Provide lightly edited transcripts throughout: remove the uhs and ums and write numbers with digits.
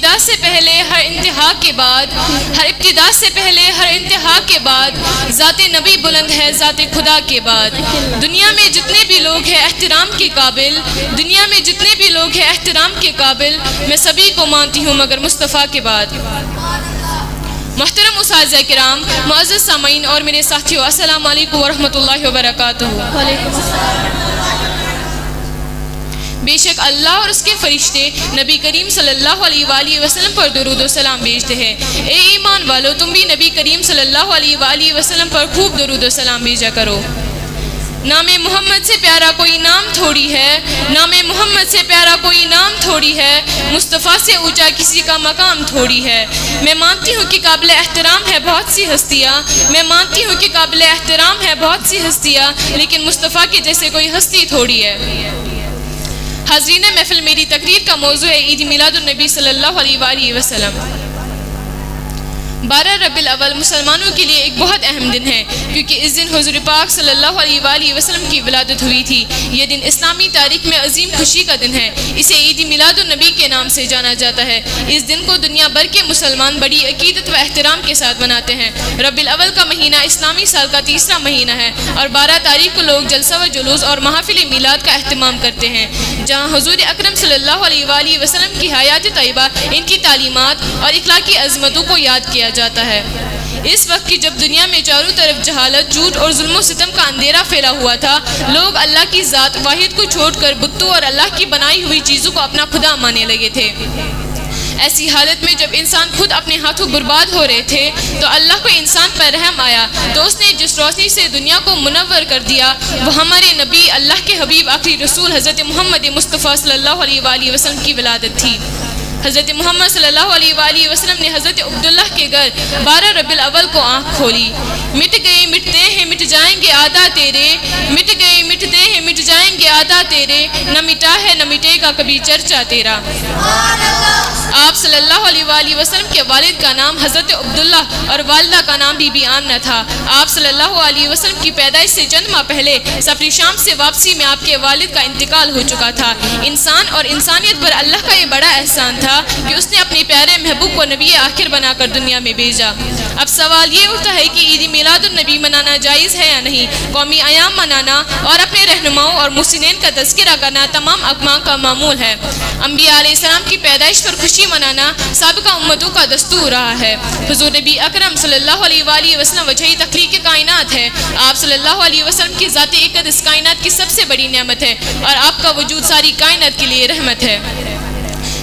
ابتدا سے پہلے ہر انتہا کے بعد، ہر ابتدا سے پہلے ہر انتہا کے بعد ذات نبی بلند ہے ذات خدا کے بعد۔ دنیا میں جتنے بھی لوگ ہیں احترام کے قابل، دنیا میں جتنے بھی لوگ ہیں احترام کے قابل، میں سبھی کو مانتی ہوں مگر مصطفیٰ کے بعد۔ محترم اساتذہ کرام، معزز سامعین اور میرے ساتھیوں، السلام علیکم ورحمۃ اللہ وبرکاتہ۔ بے شک اللہ اور اس کے فرشتے نبی کریم صلی اللہ علیہ وآلہ وسلم پر درود و سلام بھیجتے ہیں۔ اے ایمان والو، تم بھی نبی کریم صلی اللہ علیہ وآلہ وسلم پر خوب درود و سلام بھیجا کرو۔ نام محمد سے پیارا کوئی نام تھوڑی ہے، نام محمد سے پیارا کوئی نام تھوڑی ہے، مصطفیٰ سے اونچا کسی کا مقام تھوڑی ہے۔ میں مانتی ہوں کہ قابل احترام ہے بہت سی ہستیاں، میں مانتی ہوں کہ قابل احترام ہے بہت سی ہستیاں، لیکن مصطفیٰ کے جیسے کوئی ہستی تھوڑی ہے۔ حاضرین محفل، میری تقریر کا موضوع ہے عید میلاد النبی صلی اللہ علیہ وآلہ وسلم۔ 12 ربیع الاول مسلمانوں کے لیے ایک بہت اہم دن ہے، کیونکہ اس دن حضور پاک صلی اللہ علیہ وآلہ وسلم کی ولادت ہوئی تھی۔ یہ دن اسلامی تاریخ میں عظیم خوشی کا دن ہے، اسے عید میلاد النبی کے نام سے جانا جاتا ہے۔ اس دن کو دنیا بھر کے مسلمان بڑی عقیدت و احترام کے ساتھ مناتے ہیں۔ ربیع الاول کا مہینہ اسلامی سال کا تیسرا مہینہ ہے اور 12 تاریخ کو لوگ جلسہ و جلوس اور محافل میلاد کا اہتمام کرتے ہیں، جہاں حضور اکرم صلی اللہ علیہ وآلہ وسلم کی حیات طیبہ، ان کی تعلیمات اور اخلاقی عظمتوں کو یاد کیا جاتا ہے۔ اس وقت کی جب دنیا میں چاروں طرف جہالت، جھوٹ اور ظلم و ستم کا اندھیرا پھیلا ہوا تھا، لوگ اللہ کی ذات واحد کو چھوڑ کر بتوں اور اللہ کی بنائی ہوئی چیزوں کو اپنا خدا ماننے لگے تھے۔ ایسی حالت میں جب انسان خود اپنے ہاتھوں برباد ہو رہے تھے تو اللہ کو انسان پر رحم آیا، تو اس نے جس روشنی سے دنیا کو منور کر دیا وہ ہمارے نبی، اللہ کے حبیب، آخری رسول حضرت محمد مصطفیٰ صلی اللہ علیہ وآلہ وسلم کی ولادت تھی۔ حضرت محمد صلی اللہ علیہ وآلہ وسلم نے حضرت عبداللہ کے گھر 12 ربیع الاول کو آنکھ کھولی۔ مٹ گئے مٹتے ہیں مٹ جائیں گے عادات تیرے، مٹ گئے مٹتے ہیں مٹ جائیں گے عادات تیرے، نہ مٹا ہے نہ مٹے گا کبھی چرچا تیرا۔ آپ صلی اللہ علیہ وآلہ وسلم کے والد کا نام حضرت عبداللہ اور والدہ کا نام بی بی آمنہ تھا۔ آپ صلی اللہ علیہ وسلم کی پیدائش سے چند ماہ پہلے سفر شام سے واپسی میں آپ کے والد کا انتقال ہو چکا تھا۔ انسان اور انسانیت پر اللہ کا یہ بڑا احسان تھا کہ اس نے اپنے پیارے محبوب کو نبی آخر بنا کر دنیا میں بھیجا۔ اب سوال یہ اٹھتا ہے کہ عید میلاد النبی منانا جائز ہے یا نہیں؟ قومی ایام منانا اور اپنے رہنماؤں اور محسنین کا تذکرہ کرنا تمام اقوام کا معمول ہے۔ انبیاء علیہ السلام کی پیدائش پر خوشی منانا سابقہ امتوں کا دستور رہا ہے۔ حضور نبی اکرم صلی اللہ علیہ وآلہ وسلم وجہی تخلیق کائنات ہے۔ آپ صلی اللہ علیہ وسلم کی ذات اقدس کائنات کی سب سے بڑی نعمت ہے اور آپ کا وجود ساری کائنات کے لیے رحمت ہے۔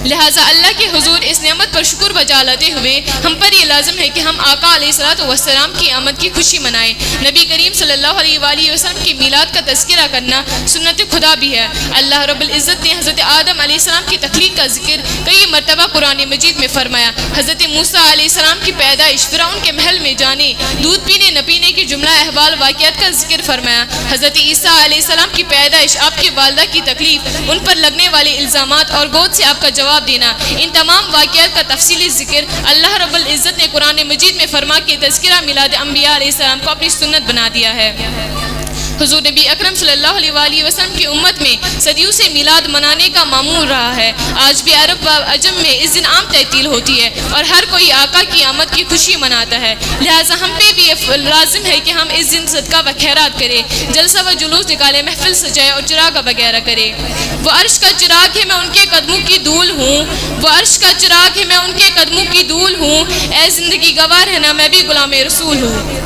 لہٰذا اللہ کے حضور اس نعمت پر شکر بجا لاتے ہوئے ہم پر یہ لازم ہے کہ ہم آقا علیہ السلام کی آمد کی خوشی منائیں۔ نبی کریم صلی اللہ علیہ وآلہ وسلم کی میلاد کا تذکرہ کرنا سنت خدا بھی ہے۔ اللہ رب العزت نے حضرت آدم علیہ السلام کی تخلیق کا ذکر کئی مرتبہ قرآن مجید میں فرمایا۔ حضرت موسیٰ علیہ السلام کی پیدائش، فرعون کے محل میں جانے، دودھ پینے نہ پینے کی جملہ احوال واقعات کا ذکر فرمایا۔ حضرت عیسیٰ علیہ السلام کی پیدائش، آپ کی والدہ کی تکلیف، ان پر لگنے والے الزامات اور گود سے آپ کا جواب دینا، ان تمام واقعات کا تفصیلی ذکر اللہ رب العزت نے قرآن مجید میں فرما کے تذکرہ میلاد انبیاء علیہ السلام کو اپنی سنت بنا دیا ہے۔ حضور نبی اکرم صلی اللہ علیہ وآلہ وسلم کی امت میں صدیوں سے میلاد منانے کا معمول رہا ہے۔ آج بھی عرب و عجم میں اس دن عام تعطیل ہوتی ہے اور ہر کوئی آقا کی آمد کی خوشی مناتا ہے۔ لہٰذا ہم پہ بھی یہ لازم ہے کہ ہم اس دن صدقہ و خیرات کریں، جلسہ و جلوس نکالے، محفل سجائے اور چراغ وغیرہ کرے۔ وہ عرش کا چراغ ہے میں ان کے قدموں کی دھول ہوں، وہ عرش کا چراغ ہے میں ان کے قدموں کی دھول ہوں، اے زندگی گواہ رہنا میں بھی غلام رسول ہوں۔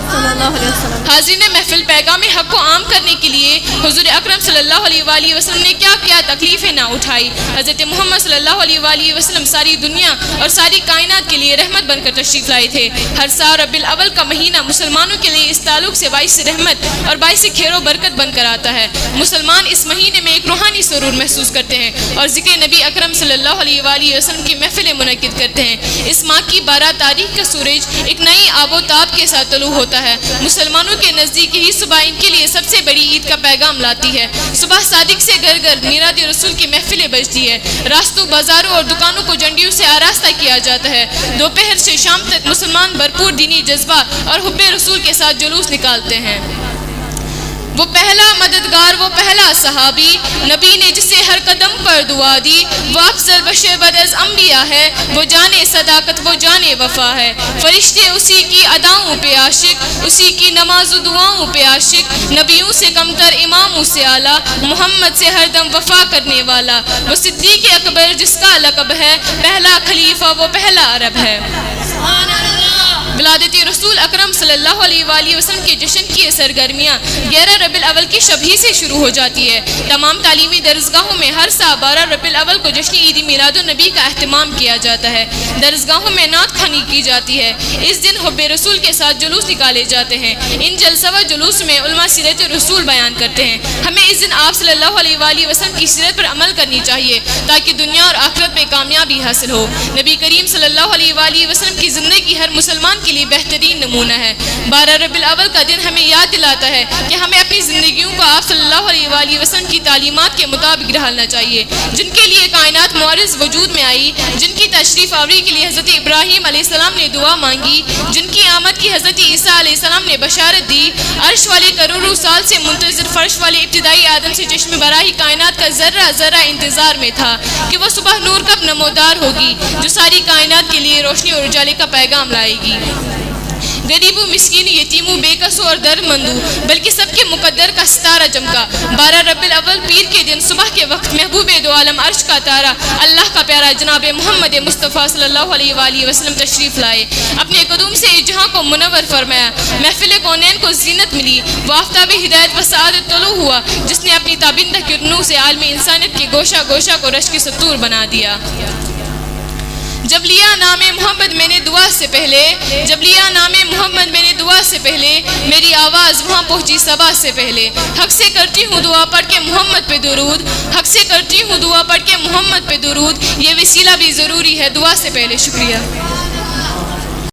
حاضرین محفل، پیغام حق کو عام کرنے کے لیے حضور اکرم صلی اللہ علیہ وآلہ وسلم نے کیا کیا تکلیفیں نہ اٹھائی۔ حضرت محمد صلی اللہ علیہ وآلہ وسلم ساری دنیا اور ساری کائنات کے لیے رحمت بن کر تشریف لائے تھے۔ ہر سال ربیع الاول کا مہینہ مسلمانوں کے لیے اس تعلق سے باعث رحمت اور باعث خیر و برکت بن کر آتا ہے۔ مسلمان اس مہینے میں ایک روحانی سرور محسوس کرتے ہیں اور ذکر نبی اکرم صلی اللہ علیہ وآلہ وسلم کی محفلیں منعقد کرتے ہیں۔ اس ماہ کی 12 تاریخ کا سورج ایک نئی آب و تاب کے ساتھ طلوع ہوتا ہے۔ مسلمانوں کے نزدیک یہی صبح ان کے لیے سب سے بڑی عید کا پیغام لاتی ہے۔ صبح صادق سے گھر گھر میلاد رسول کی محفلیں بجتی ہے، راستوں، بازاروں اور دکانوں کو جھنڈیوں سے آراستہ کیا جاتا ہے۔ دوپہر سے شام تک مسلمان بھرپور دینی جذبہ اور حب رسول کے ساتھ جلوس نکالتے ہیں۔ وہ پہلا مددگار، وہ پہلا صحابی، نبی نے جسے ہر قدم پر دعا دی، وہ افضل بشر بعد از انبیاء ہے، وہ جانے صداقت، وہ جانے وفا ہے، فرشتے اسی کی اداؤں پہ عاشق، اسی کی نماز و دعاؤں پہ عاشق، نبیوں سے کمتر اماموں سے اعلیٰ، محمد سے ہر دم وفا کرنے والا، وہ صدیق اکبر جس کا لقب ہے، پہلا خلیفہ، وہ پہلا عرب ہے۔ ولادت رسول اکرم صلی اللہ علیہ وآلہ وسلم کے جشن کی سرگرمیاں 11 ربیع الاول کی شب ہی سے شروع ہو جاتی ہے۔ تمام تعلیمی درسگاہوں میں ہر سال 12 ربیع الاول کو جشن عید میلاد النبی کا اہتمام کیا جاتا ہے۔ درسگاہوں میں نعت خوانی کی جاتی ہے۔ اس دن حب رسول کے ساتھ جلوس نکالے جاتے ہیں۔ ان جلسہ و جلوس میں علماء سیرت رسول بیان کرتے ہیں۔ ہمیں اس دن آپ صلی اللہ علیہ وآلہ وسلم کی سیرت پر عمل کرنی چاہیے تاکہ دنیا اور آخرت میں کامیابی حاصل ہو۔ نبی کریم صلی اللہ علیہ وآلہ وسلم کی زندگی ہر مسلمان کے لیے بہترین نمونہ ہے۔ 12 ربیع الاول کا دن ہمیں یاد دلاتا ہے کہ ہمیں اپنی زندگیوں کو آپ صلی اللہ علیہ وآلہ وسلم کی تعلیمات کے مطابق ڈھالنا چاہیے، جن کے لیے کائنات معرض وجود میں آئی، جن کی تشریف آوری کے لیے حضرت ابراہیم علیہ السلام نے دعا مانگی، جن کی آمد کی حضرت عیسیٰ علیہ السلام نے بشارت دی، عرش والے کروڑوں سال سے منتظر فرش والے ابتدائی آدم سے چشم براہی کائنات کا ذرہ ذرہ انتظار میں تھا کہ وہ صبح نور کب نمودار ہوگی جو ساری کائنات کے لیے روشنی اور اجالے کا پیغام لائے گی۔ غریبوں، مسکین، یتیموں، بے کسوں اور درد مندوں بلکہ سب کے مقدر کا ستارہ چمکا۔ 12 ربیع الاول پیر کے دن صبح کے وقت محبوب دو عالم عرش کا تارا، اللہ کا پیارا جناب محمد مصطفیٰ صلی اللہ علیہ وآلہ وسلم تشریف لائے، اپنے قدوم سے اس جہاں کو منور فرمایا، محفل کونین کو زینت ملی، وہ آفتاب ہدایت و سعادت طلوع ہوا جس نے اپنی تابندہ کرنوں سے عالم انسانیت کے گوشہ گوشہ کو رشک ستور بنا دیا۔ جب لیا نام محمد میں نے دعا سے پہلے، جب لیا نام محمد میں نے دعا سے پہلے، میری آواز وہاں پہنچی صبا سے پہلے، حق سے کرتی ہوں دعا پڑھ کے محمد پہ درود، حق سے کرتی ہوں دعا پڑھ کے محمد پہ درود، یہ وسیلہ بھی ضروری ہے دعا سے پہلے۔ شکریہ۔